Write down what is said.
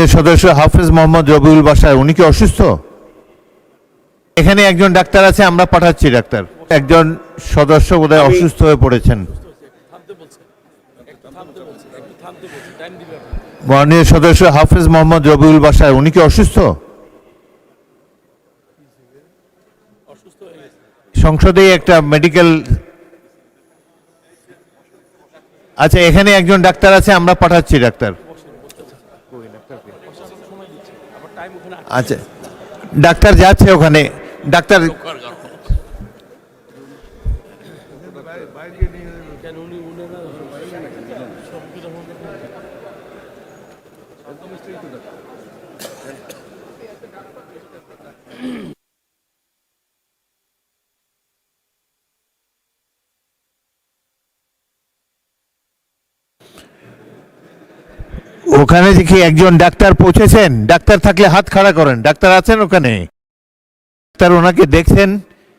মাননীয় সদস্য হাফেজ মোহাম্মদ রবিউল বাসার, উনি কি অসুস্থ? এখানে একজন ডাক্তার আছে, আমরা পাঠাচ্ছি ডাক্তার। একজন সদস্য বোধহয় অসুস্থ হয়ে পড়েছেন। মাননীয় সদস্য হাফেজ মোহাম্মদ রবিউল বাসার, উনি কি অসুস্থ? সংসদেই একটা মেডিকেল, আচ্ছা এখানে একজন ডাক্তার আছে, আমরা পাঠাচ্ছি ডাক্তার। আচ্ছা ডাক্তার যাচ্ছে ওখানে। ডাক্তার ওখানে দেখি একজন ডাক্তার পৌঁছেছেন। ডাক্তার থাকলে হাত খাড়া করেন। ডাক্তার আছেন ওখানে? ডাক্তার ওনাকে দেখছেন?